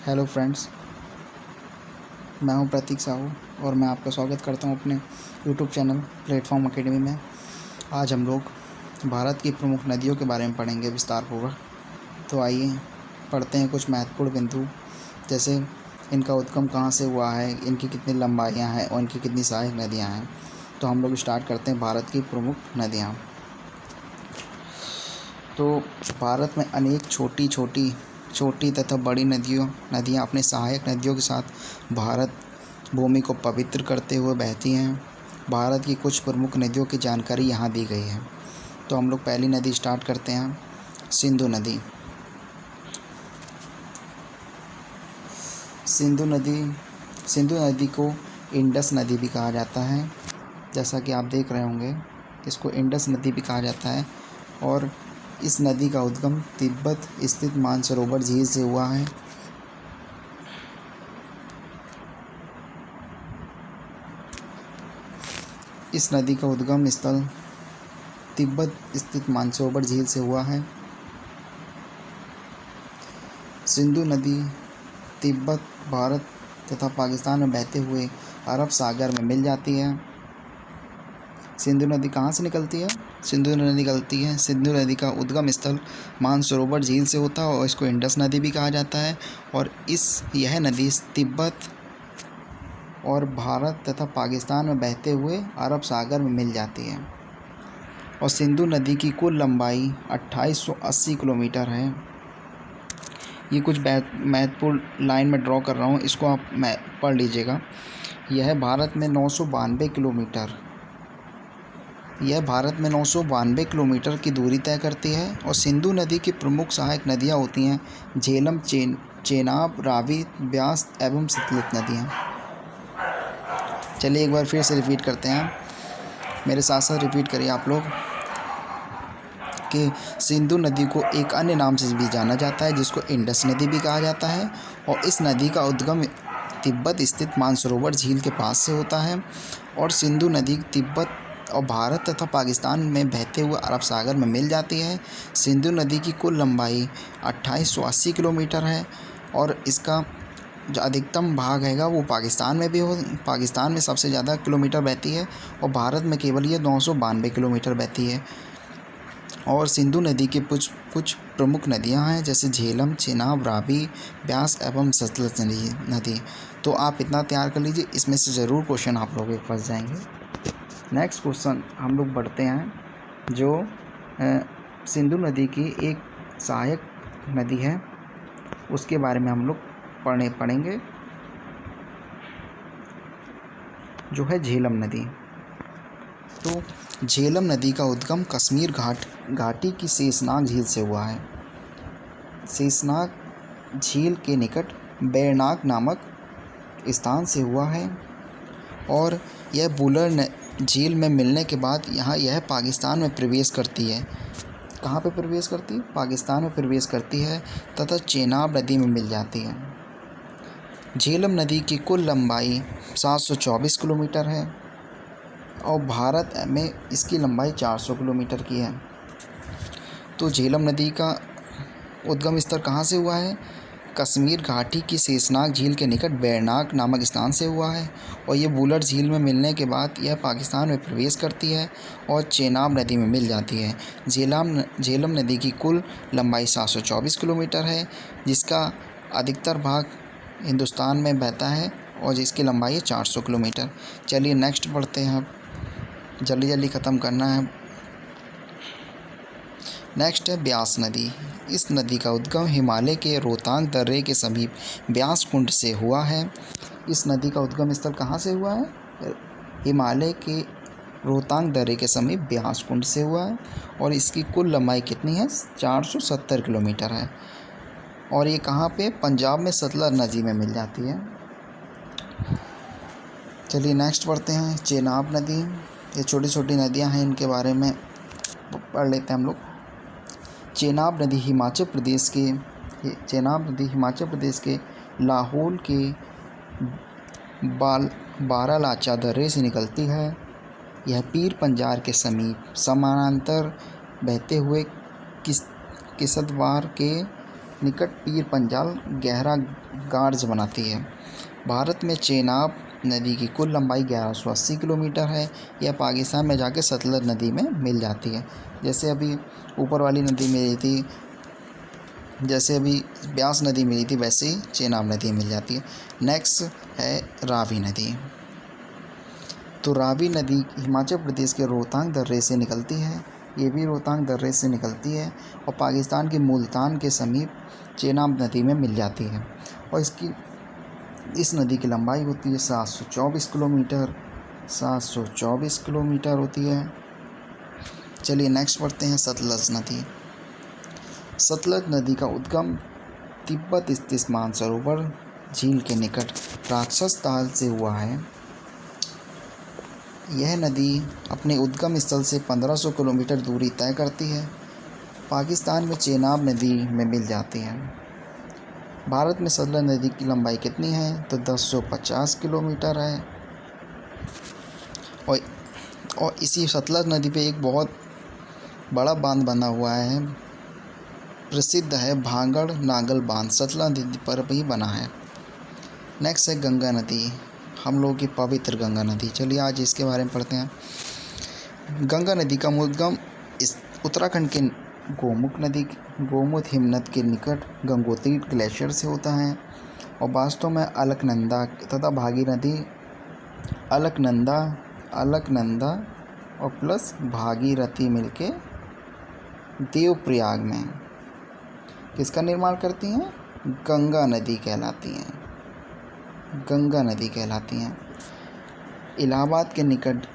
Hello friends, मैं हूं प्रतीक साहू और मैं आपका स्वागत करता हूं अपने यूट्यूब चैनल प्लेटफॉर्म एकेडमी में। आज हम लोग भारत की प्रमुख नदियों के बारे में पढ़ेंगे विस्तारपूर्वक। तो आइए पढ़ते हैं कुछ महत्वपूर्ण बिंदु, जैसे इनका उद्गम कहां से हुआ है, इनकी कितनी लंबाइयां हैं और इनकी कितनी सहायक नदियां हैं। तो हम लोग स्टार्ट करते हैं भारत की प्रमुख नदियाँ। तो भारत में अनेक छोटी तथा बड़ी नदियाँ अपने सहायक नदियों के साथ भारत भूमि को पवित्र करते हुए बहती हैं। भारत की कुछ प्रमुख नदियों की जानकारी यहाँ दी गई है। तो हम लोग पहली नदी स्टार्ट करते हैं, सिंधु नदी। सिंधु नदी को इंडस नदी भी कहा जाता है। जैसा कि आप देख रहे होंगे, इसको इंडस नदी भी कहा जाता है। और इस नदी का उद्गम तिब्बत स्थित मानसरोवर झील से हुआ है। इस नदी का उद्गम स्थल तिब्बत स्थित मानसरोवर झील से हुआ है। सिंधु नदी तिब्बत, भारत तथा पाकिस्तान में बहते हुए अरब सागर में मिल जाती है। सिंधु नदी कहाँ से निकलती है? सिंधु नदी का उद्गम स्थल मानसरोवर झील से होता है और इसको इंडस नदी भी कहा जाता है। और यह नदी तिब्बत और भारत तथा पाकिस्तान में बहते हुए अरब सागर में मिल जाती है। और सिंधु नदी की कुल लंबाई 2880 किलोमीटर है। ये कुछ महत्वपूर्ण लाइन में ड्रॉ कर रहा हूँ, इसको आप पढ़ लीजिएगा। यह भारत में 992 किलोमीटर की दूरी तय करती है। और सिंधु नदी की प्रमुख सहायक नदियाँ होती हैं झेलम, चेनाब, रावी, ब्यास एवं सतलुज नदियाँ। चलिए एक बार फिर से रिपीट करते हैं, मेरे साथ साथ रिपीट करिए आप लोग कि सिंधु नदी को एक अन्य नाम से भी जाना जाता है, जिसको इंडस नदी भी कहा जाता है। और इस नदी का उद्गम तिब्बत स्थित मानसरोवर झील के पास से होता है। और सिंधु नदी तिब्बत और भारत तथा पाकिस्तान में बहते हुए अरब सागर में मिल जाती है। सिंधु नदी की कुल लंबाई 2880 किलोमीटर है। और इसका जो अधिकतम भाग हैगा वो पाकिस्तान में सबसे ज़्यादा किलोमीटर बहती है और भारत में केवल ये 992 किलोमीटर बहती है। और सिंधु नदी की कुछ प्रमुख नदियां हैं, जैसे झेलम, चेनाब, रावी, ब्यास एवं सतलज नदी। तो आप इतना तैयार कर लीजिए, इसमें से ज़रूर क्वेश्चन आप लोगों के फंस जाएंगे। नेक्स्ट क्वेश्चन हम लोग बढ़ते हैं, जो सिंधु नदी की एक सहायक नदी है, उसके बारे में हम लोग पढ़ेंगे, जो है झेलम नदी। तो झेलम नदी का उद्गम कश्मीर घाटी की शेषनाग झील से हुआ है। शेषनाग झील के निकट बैरनाग नामक स्थान से हुआ है। और यह बुलर झील में मिलने के बाद यह पाकिस्तान में प्रवेश करती है। कहाँ पे प्रवेश करती है? पाकिस्तान में प्रवेश करती है तथा चेनाब नदी में मिल जाती है। झेलम नदी की कुल लंबाई 724 किलोमीटर है और भारत में इसकी लंबाई 400 किलोमीटर की है। तो झेलम नदी का उद्गम स्थल कहाँ से हुआ है? कश्मीर घाटी की शेषनाग झील के निकट बैरनाग नामक स्थान से हुआ है। और ये बुलर झील में मिलने के बाद यह पाकिस्तान में प्रवेश करती है और चेनाब नदी में मिल जाती है। झेलम नदी की कुल लंबाई 724 किलोमीटर है, जिसका अधिकतर भाग हिंदुस्तान में बहता है और जिसकी लंबाई है 400 किलोमीटर। चलिए नेक्स्ट बढ़ते हैं, जल्दी ख़त्म करना है। नेक्स्ट है ब्यास नदी। इस नदी का उद्गम हिमालय के रोहतांग दर्रे के समीप ब्यास कुंड से हुआ है। इस नदी का उद्गम स्थल कहाँ से हुआ है? हिमालय के रोहतांग दर्रे के समीप ब्यास कुंड से हुआ है। और इसकी कुल लंबाई कितनी है? 470 किलोमीटर है। और ये कहाँ पे? पंजाब में सतलज नदी में मिल जाती है। चलिए नेक्स्ट पढ़ते हैं, चेनाब नदी। ये छोटी छोटी नदियाँ हैं, इनके बारे में पढ़ लेते हैं हम लोग। चेनाब नदी हिमाचल प्रदेश के लाहौल के बारालाचा दर्रे से निकलती है। यह पीर पंजार के समीप समानांतर बहते हुए किश्तवाड़ के निकट पीर पंजाल गहरा गार्ज बनाती है। भारत में चेनाब नदी की कुल लंबाई 1180 किलोमीटर है। यह पाकिस्तान में जाके सतलज नदी में मिल जाती है। जैसे अभी ऊपर वाली नदी मिली थी, जैसे अभी ब्यास नदी मिली थी, वैसे ही चेनाब नदी मिल जाती है। नेक्स्ट है रावी नदी। तो रावी नदी हिमाचल प्रदेश के रोहतांग दर्रे से निकलती है। ये भी रोहतांग दर्रे से निकलती है और पाकिस्तान के मुल्तान के समीप चेनाब नदी में मिल जाती है। और इस नदी की लंबाई होती है 724 किलोमीटर, 724 किलोमीटर होती है। चलिए नेक्स्ट पढ़ते हैं सतलज नदी। सतलज नदी का उद्गम तिब्बत स्थित मानसरोवर झील के निकट राक्षस ताल से हुआ है। यह नदी अपने उद्गम स्थल से 1500 किलोमीटर दूरी तय करती है। पाकिस्तान में चेनाब नदी में मिल जाती है। भारत में सतलज नदी की लंबाई कितनी है? तो 1050 किलोमीटर है। और इसी सतलज नदी पे एक बहुत बड़ा बांध बना हुआ है, प्रसिद्ध है भांगड़ नागल बांध, सतलज नदी पर भी बना है। नेक्स्ट है गंगा नदी, हम लोगों की पवित्र गंगा नदी। चलिए आज इसके बारे में पढ़ते हैं। गंगा नदी का उद्गम इस उत्तराखंड के गोमुख हिमनद के निकट गंगोत्री ग्लेशियर से होता है और वास्तव में अलकनंदा तथा भागीरथी अलकनंदा और प्लस भागीरथी मिलके देवप्रयाग में किसका निर्माण करती हैं? गंगा नदी कहलाती हैं। गंगा नदी कहलाती हैं। इलाहाबाद के निकट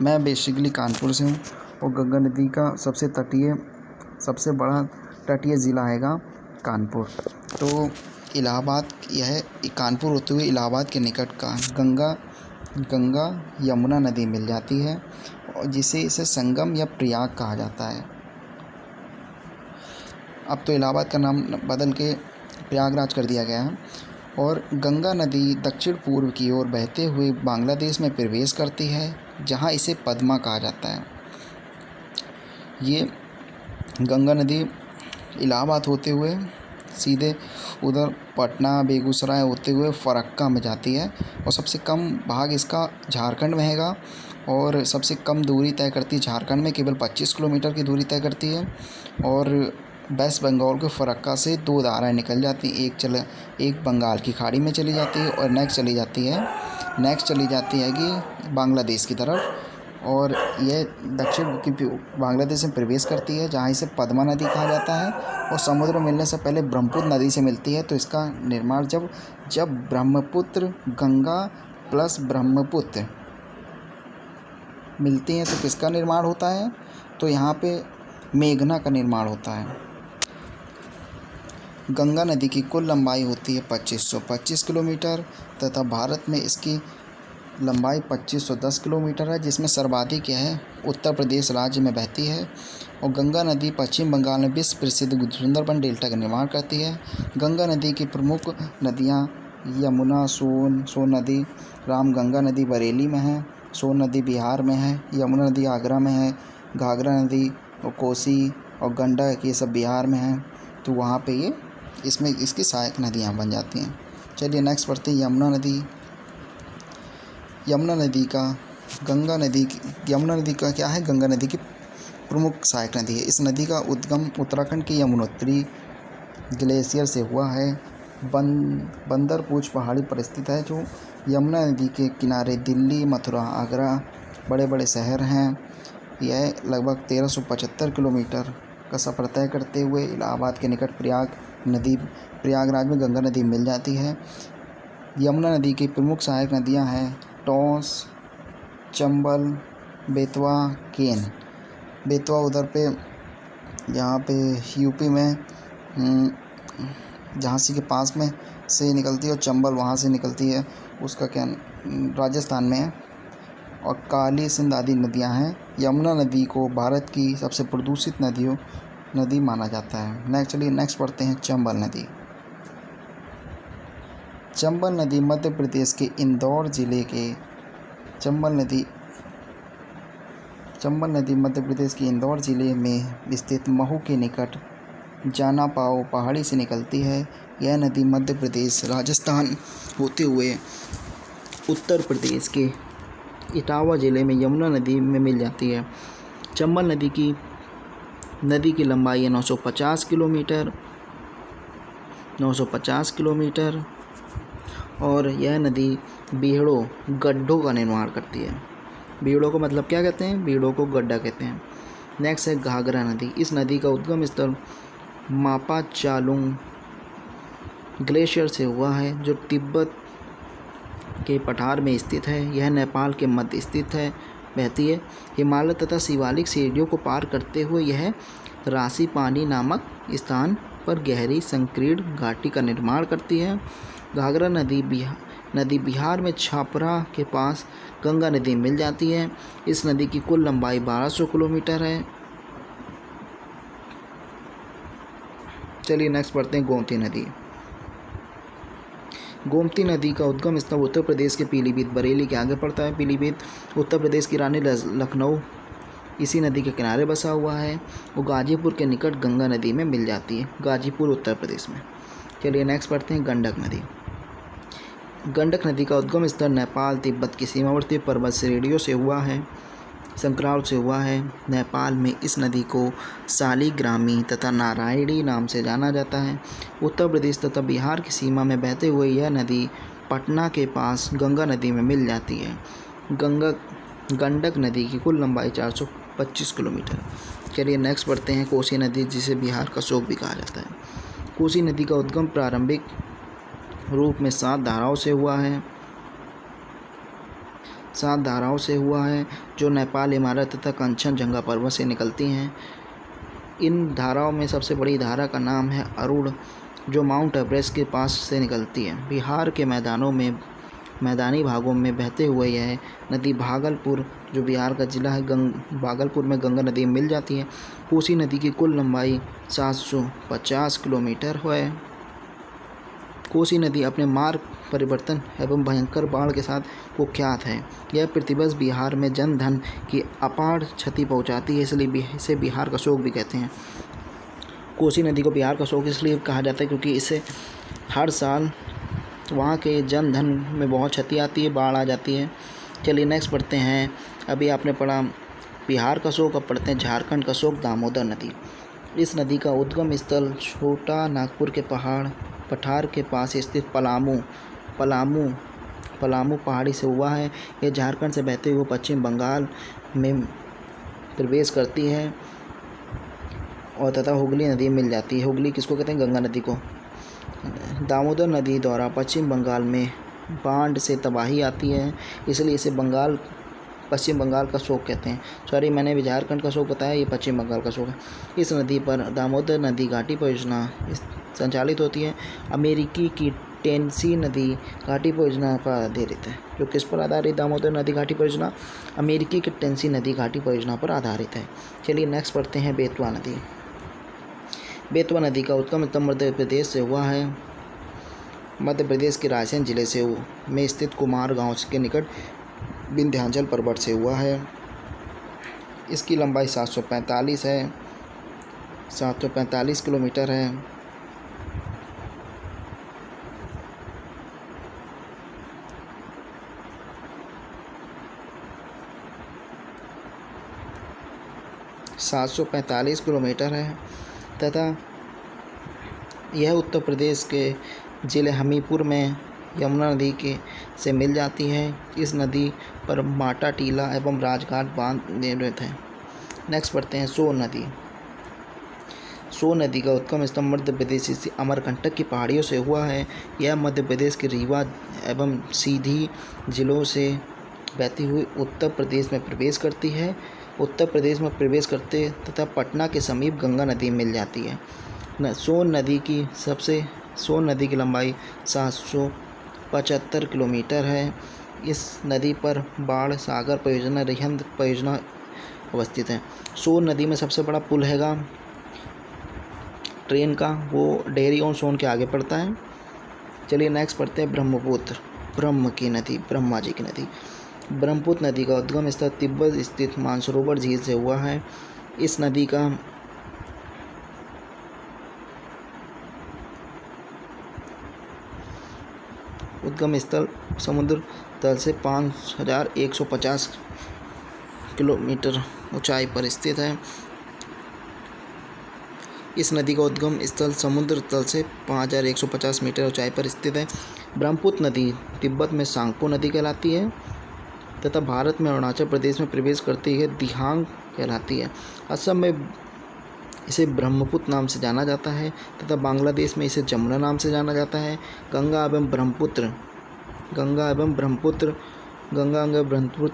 मैं बेसिकली कानपुर से हूँ और गंगा नदी का सबसे बड़ा तटीय ज़िला हैगा कानपुर। तो इलाहाबाद, यह कानपुर होते हुए इलाहाबाद के निकट का गंगा यमुना नदी मिल जाती है और इसे संगम या प्रयाग कहा जाता है। अब तो इलाहाबाद का नाम बदल के प्रयागराज कर दिया गया है। और गंगा नदी दक्षिण पूर्व की ओर बहते हुए बांग्लादेश में प्रवेश करती है, जहां इसे पद्मा कहा जाता है। ये गंगा नदी इलाहाबाद होते हुए सीधे उधर पटना बेगूसराय होते हुए फरक्का में जाती है और सबसे कम भाग इसका झारखंड में हैगा और सबसे कम दूरी तय करती है झारखंड में, केवल 25 किलोमीटर की दूरी तय करती है। और वेस्ट बंगाल के फरक्का से 2 धाराएँ निकल जाती हैं, एक बंगाल की खाड़ी में चली जाती है और नेक्स्ट चली जाती है कि बांग्लादेश की तरफ, और यह दक्षिण की बांग्लादेश में प्रवेश करती है, जहाँ इसे पद्मा नदी कहा जाता है। और समुद्र मिलने से पहले ब्रह्मपुत्र नदी से मिलती है। तो इसका निर्माण जब ब्रह्मपुत्र, गंगा प्लस ब्रह्मपुत्र मिलती हैं तो किसका निर्माण होता है? तो यहाँ पे मेघना का निर्माण होता है। गंगा नदी की कुल लंबाई होती है 2525 किलोमीटर तथा भारत में इसकी लंबाई 2510 किलोमीटर है, जिसमें सर्वाधिक यह उत्तर प्रदेश राज्य में बहती है। और गंगा नदी पश्चिम बंगाल में विश्व प्रसिद्ध सुंदरबन डेल्टा का निर्माण करती है। गंगा नदी की प्रमुख नदियाँ यमुना, सोन नदी, रामगंगा नदी बरेली में है, सोन नदी बिहार में है, यमुना नदी आगरा में है, घाघरा नदी और कोसी और गंडक ये सब बिहार में है। तो वहाँ पे इसमें इसकी सहायक नदियाँ बन जाती हैं। चलिए नेक्स्ट पढ़ते हैं यमुना नदी। यमुना नदी का क्या है? गंगा नदी की प्रमुख सहायक नदी है। इस नदी का उद्गम उत्तराखंड के यमुनोत्री ग्लेशियर से हुआ है। बंदरपूछ पहाड़ी पर स्थित है, जो यमुना नदी के किनारे दिल्ली, मथुरा, आगरा बड़े बड़े शहर हैं। यह लगभग 1375 किलोमीटर का सफ़र तय करते हुए इलाहाबाद के निकट प्रयागराज में गंगा नदी मिल जाती है। यमुना नदी की प्रमुख सहायक नदियां हैं टोंस, चंबल, बेतवा, केन। बेतवा उधर पे यहाँ पे यूपी में झांसी के पास में से निकलती है और चंबल वहाँ से निकलती है, उसका क्या राजस्थान में है। और काली सिंध आदि नदियाँ हैं। यमुना नदी को भारत की सबसे प्रदूषित नदी माना जाता है। नेक्स्ट पढ़ते हैं चंबल नदी। चंबल नदी मध्य प्रदेश के इंदौर जिले के चंबल नदी चंबल नदी मध्य प्रदेश के इंदौर जिले में स्थित महू के निकट जानापाव पहाड़ी से निकलती है। यह नदी मध्य प्रदेश, राजस्थान होते हुए उत्तर प्रदेश के इटावा जिले में यमुना नदी में मिल जाती है। चंबल नदी की लंबाई है 950 किलोमीटर, 950 किलोमीटर और यह नदी बीहड़ों गड्ढों का निर्माण करती है। बीहड़ों को मतलब क्या कहते हैं? बीहड़ों को गड्ढा कहते हैं। नेक्स्ट है घाघरा नदी। इस नदी का उद्गम स्थल मापाचालुंग ग्लेशियर से हुआ है, जो तिब्बत के पठार में स्थित है। यह नेपाल के मध्य स्थित है, बहती है। हिमालय तथा शिवालिक श्रेणियों को पार करते हुए यह रासीपानी नामक स्थान पर गहरी संकीर्ण घाटी का निर्माण करती है। घाघरा नदी बिहार में छापरा के पास गंगा नदी मिल जाती है। इस नदी की कुल लंबाई 1200 किलोमीटर है। चलिए नेक्स्ट पढ़ते हैं गोमती नदी। गोमती नदी का उद्गम स्थल उत्तर प्रदेश के पीलीभीत, बरेली के आगे पड़ता है। पीलीभीत उत्तर प्रदेश की रानी लखनऊ इसी नदी के किनारे बसा हुआ है। वो गाजीपुर के निकट गंगा नदी में मिल जाती है, गाजीपुर उत्तर प्रदेश में। चलिए नेक्स्ट पढ़ते हैं गंडक नदी। गंडक नदी का उद्गम स्थल नेपाल तिब्बत की सीमावर्ती पर्वत श्रेणियों से हुआ है, संक्राल से हुआ है। नेपाल में इस नदी को शालिग्रामी तथा नारायणी नाम से जाना जाता है। उत्तर प्रदेश तथा बिहार की सीमा में बहते हुए यह नदी पटना के पास गंगा नदी में मिल जाती है। गंडक नदी की कुल लंबाई 425 किलोमीटर। चलिए नेक्स्ट पढ़ते हैं कोसी नदी, जिसे बिहार का शोक भी कहा जाता है। कोसी नदी का उद्गम प्रारंभिक रूप में 7 धाराओं से हुआ है, 7 धाराओं से हुआ है, जो नेपाल, हिमालय तथा कंचनजंगा पर्वत से निकलती हैं। इन धाराओं में सबसे बड़ी धारा का नाम है अरुण, जो माउंट एवरेस्ट के पास से निकलती है। बिहार के मैदानी भागों में बहते हुए यह नदी भागलपुर, जो बिहार का जिला है, भागलपुर में गंगा नदी में मिल जाती है। कोसी नदी की कुल लंबाई 750 किलोमीटर है। कोसी नदी अपने मार्ग परिवर्तन एवं भयंकर बाढ़ के साथ कुख्यात है। यह प्रतिवर्ष बिहार में जनधन की अपार क्षति पहुंचाती है, इसलिए इसे बिहार का शोक भी कहते हैं। कोसी नदी को बिहार का शोक इसलिए कहा जाता है क्योंकि इससे हर साल वहाँ के जनधन में बहुत क्षति आती है, बाढ़ आ जाती है। चलिए नेक्स्ट पढ़ते हैं। अभी आपने पढ़ा बिहार का शोक, अब पढ़ते हैं झारखंड का शोक, दामोदर नदी। इस नदी का उद्गम स्थल छोटा नागपुर के पठार के पास स्थित पलामू पहाड़ी से हुआ है। यह झारखंड से बहते हुए पश्चिम बंगाल में प्रवेश करती है और तथा हुगली नदी मिल जाती है। हुगली किसको कहते हैं? गंगा नदी को। दामोदर नदी द्वारा पश्चिम बंगाल में बाढ़ से तबाही आती है, इसलिए इसे पश्चिम बंगाल का शोक कहते हैं। सॉरी, मैंने भी झारखंड का शोक बताया, ये पश्चिम बंगाल का शोक है। इस नदी पर दामोदर नदी घाटी परियोजना संचालित होती है। अमेरिकी की टेनेसी नदी घाटी परियोजना पर आधारित है। जो किस पर आधारित? दामोदर नदी घाटी परियोजना अमेरिकी की टेनेसी नदी घाटी परियोजना पर आधारित है। चलिए नेक्स्ट पढ़ते हैं बेतवा नदी। बेतवा नदी का उद्गम मध्य प्रदेश से हुआ है। मध्य प्रदेश के रायसेन जिले में स्थित कुमार गांव के निकट विंध्याचल पर्वत से हुआ है। इसकी लंबाई 745 किलोमीटर है। तथा यह उत्तर प्रदेश के ज़िले हमीरपुर में यमुना नदी से मिल जाती है। इस नदी पर माटा टीला एवं राजघाट बांध निर्मित है। नेक्स्ट पढ़ते हैं सोन नदी। सोन नदी का उद्गम स्थल मध्य प्रदेश से अमरकंटक की पहाड़ियों से हुआ है। यह मध्य प्रदेश के रीवा एवं सीधी जिलों से बहती हुई उत्तर प्रदेश में प्रवेश करती है। उत्तर प्रदेश में प्रवेश करते तथा पटना के समीप गंगा नदी मिल जाती है। सोन नदी की लंबाई 775 किलोमीटर है। इस नदी पर बाढ़ सागर परियोजना, रिहंद परियोजना अवस्थित है। सोन नदी में सबसे बड़ा पुल हैगा ट्रेन का, वो डेहरी और सोन के आगे पड़ता है। चलिए नेक्स्ट पढ़ते हैं ब्रह्मा जी की नदी। ब्रह्मपुत्र नदी का उद्गम स्थल तिब्बत स्थित मानसरोवर झील से हुआ है। इस नदी का उद्गम स्थल समुद्र तल से 5150 किलोमीटर ऊंचाई पर स्थित है। इस नदी का उद्गम स्थल समुद्र तल से 5150 मीटर ऊंचाई पर स्थित है। ब्रह्मपुत्र नदी तिब्बत में सांगपो नदी कहलाती है तथा भारत में अरुणाचल प्रदेश में प्रवेश करती है दिहांग कहलाती है। असम में इसे ब्रह्मपुत्र नाम से जाना जाता है तथा बांग्लादेश में इसे जमुना नाम से जाना जाता है। गंगा एवं ब्रह्मपुत्र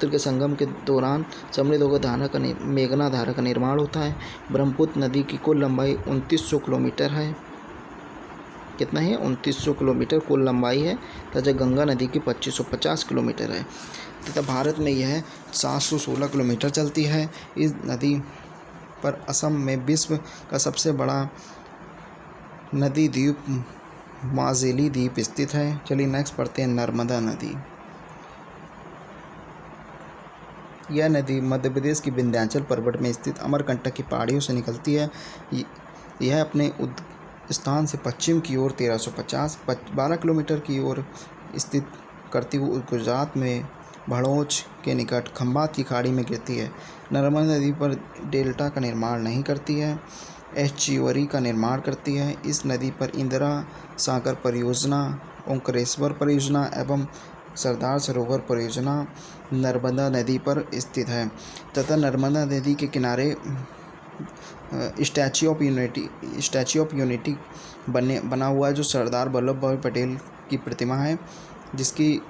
के संगम के दौरान समृद्ध होकर मेघना धारा का निर्माण होता है। ब्रह्मपुत्र नदी की कुल लंबाई 2900 किलोमीटर है। कितना है? 2900 किलोमीटर कुल लंबाई है तथा गंगा नदी की 2550 किलोमीटर है तथा भारत में यह 716 किलोमीटर चलती है। इस नदी पर असम में विश्व का सबसे बड़ा नदी द्वीप माजेली द्वीप स्थित है। चलिए नेक्स्ट पढ़ते हैं नर्मदा नदी। यह नदी मध्य प्रदेश की विंध्याचल पर्वत में स्थित अमरकंटक की पहाड़ियों से निकलती है। यह अपने स्थान से पश्चिम की ओर 12 किलोमीटर की ओर स्थित करती हुई गुजरात में भड़ोच के निकट खंभात की खाड़ी में गिरती है। नर्मदा नदी पर डेल्टा का निर्माण नहीं करती है, एस्चुअरी का निर्माण करती है। इस नदी पर इंदिरा सागर परियोजना, ओंकारेश्वर परियोजना एवं सरदार सरोवर परियोजना नर्मदा नदी पर स्थित है तथा नर्मदा नदी के किनारे स्टैच्यू ऑफ यूनिटी बना हुआ है, जो सरदार वल्लभ भाई पटेल की प्रतिमा है, जिसकी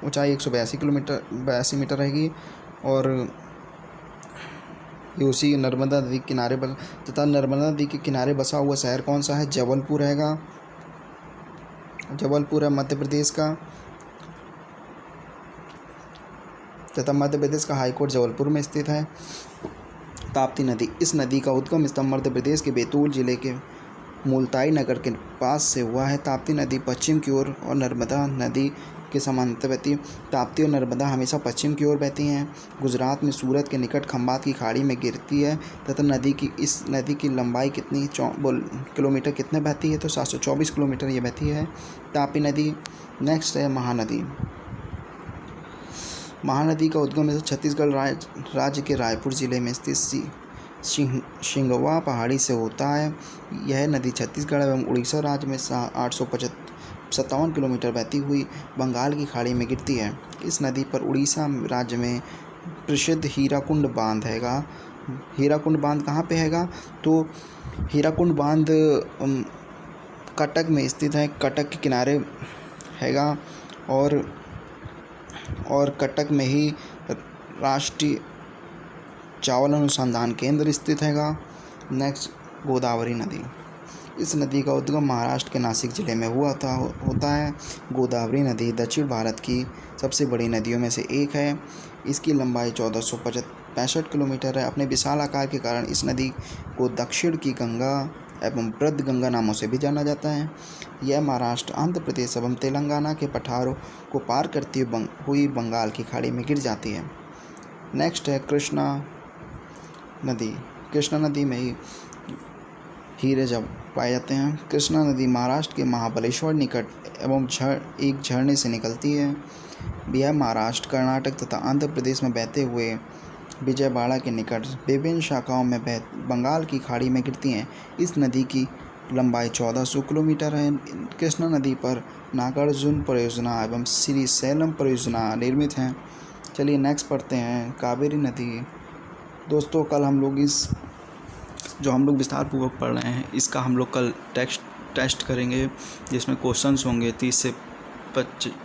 ऊंचाई 182 मीटर रहेगी और ये उसी नर्मदा नदी के किनारे तथा नर्मदा नदी के किनारे बसा हुआ शहर कौन सा है? जबलपुर रहेगा। जबलपुर है मध्य प्रदेश का तथा मध्य प्रदेश का हाईकोर्ट जबलपुर में स्थित है। ताप्ती नदी, इस नदी का उद्गम स्थल मध्य प्रदेश के बैतूल जिले के मुल्ताई नगर के पास से हुआ है। ताप्ती नदी पश्चिम की ओर और नर्मदा नदी के समानांतर बहती है। ताप्ती और नर्मदा हमेशा पश्चिम की ओर बहती हैं। गुजरात में सूरत के निकट खंभात की खाड़ी में गिरती है तथा इस नदी की लंबाई कितनी किलोमीटर कितने बहती है? तो 724 किलोमीटर ये बहती है ताप्ती नदी। नेक्स्ट है महानदी। महानदी का उद्गम छत्तीसगढ़ राज्य के रायपुर जिले में स्थित शिंगवा पहाड़ी से होता है। यह नदी छत्तीसगढ़ एवं उड़ीसा राज्य में 857 किलोमीटर बहती हुई बंगाल की खाड़ी में गिरती है। इस नदी पर उड़ीसा राज्य में प्रसिद्ध हीराकुंड बांध हैगा। हीराकुंड बांध कहाँ पे हैगा? तो हीराकुंड बांध कटक में स्थित है, कटक के किनारे हैगा और कटक में ही राष्ट्रीय चावल अनुसंधान केंद्र स्थित हैगा। नेक्स्ट गोदावरी नदी। इस नदी का उद्गम महाराष्ट्र के नासिक जिले में होता है। गोदावरी नदी दक्षिण भारत की सबसे बड़ी नदियों में से एक है। इसकी लंबाई 1465 किलोमीटर है। अपने विशाल आकार के कारण इस नदी को दक्षिण की गंगा एवं वृद्ध गंगा नामों से भी जाना जाता है। यह महाराष्ट्र, आंध्र प्रदेश एवं तेलंगाना के पठारों को पार करती हुई बंगाल की खाड़ी में गिर जाती है। नेक्स्ट है कृष्णा नदी। कृष्णा नदी में ही हीरे जब पाए जाते हैं। कृष्णा नदी महाराष्ट्र के महाबलेश्वर निकट एवं एक झरने से निकलती है। यह महाराष्ट्र, कर्नाटक तथा आंध्र प्रदेश में बहते हुए विजयवाड़ा के निकट विभिन्न शाखाओं में बंगाल की खाड़ी में गिरती हैं। इस नदी की लंबाई 1400 किलोमीटर है। कृष्णा नदी पर नागार्जुन परियोजना एवं श्रीशैलम परियोजना निर्मित हैं। चलिए नेक्स्ट पढ़ते हैं कावेरी नदी। दोस्तों कल हम लोग जो हम लोग विस्तार पूर्वक पढ़ रहे हैं, इसका हम लोग कल टेस्ट करेंगे, जिसमें क्वेश्चंस होंगे 30 से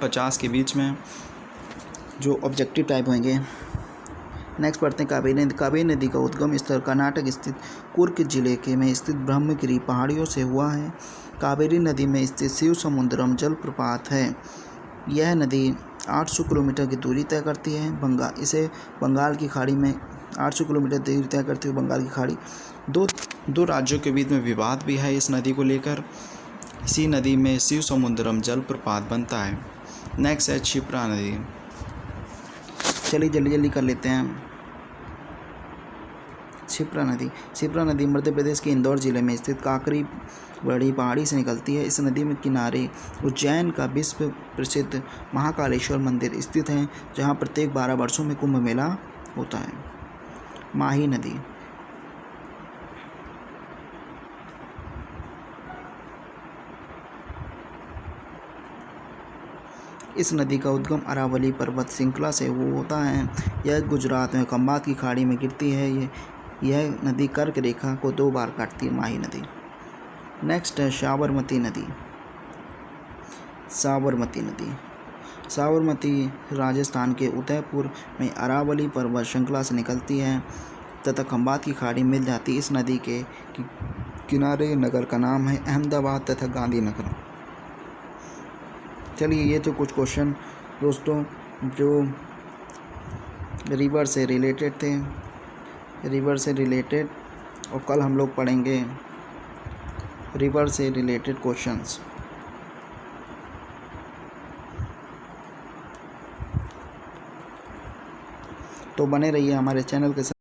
50 के बीच में, जो ऑब्जेक्टिव टाइप होंगे। नेक्स्ट पढ़ते हैं कावेरी नदी। कावेरी नदी का उद्गम स्थल कर्नाटक स्थित कुर्ग जिले में स्थित ब्रह्मगिरी पहाड़ियों से हुआ है। कावेरी नदी में स्थित शिव समुद्रम जलप्रपात है। यह नदी 800 किलोमीटर की दूरी तय करती है। इसे बंगाल की खाड़ी में 800 किलोमीटर दूरी तय करती हुई बंगाल की खाड़ी। दो राज्यों के बीच में विवाद भी है इस नदी को लेकर। इसी नदी में शिव समुद्रम जलप्रपात बनता है। नेक्स्ट है क्षिप्रा नदी। चलिए जल्दी जल्दी कर लेते हैं। क्षिप्रा नदी मध्य प्रदेश के इंदौर जिले में स्थित काकरी बड़ी पहाड़ी से निकलती है। इस नदी में किनारे उज्जैन का विश्व प्रसिद्ध महाकालेश्वर मंदिर स्थित है, जहाँ प्रत्येक 12 वर्षों में कुंभ मेला होता है। माही नदी इस नदी का उद्गम अरावली पर्वत श्रृंखला से होता है। यह गुजरात में खंबात की खाड़ी में गिरती है। यह नदी कर्क रेखा को 2 बार काटती है। माही नदी। नेक्स्ट है साबरमती नदी राजस्थान के उदयपुर में अरावली पर्वत श्रृंखला से निकलती है तथा खंबात की खाड़ी मिल जाती है। इस नदी के किनारे नगर का नाम है अहमदाबाद तथा गांधीनगर। चलिए ये तो कुछ क्वेश्चन दोस्तों जो रिवर से रिलेटेड थे, और कल हम लोग पढ़ेंगे रिवर से रिलेटेड क्वेश्चंस। तो बने रहिए हमारे चैनल के साथ।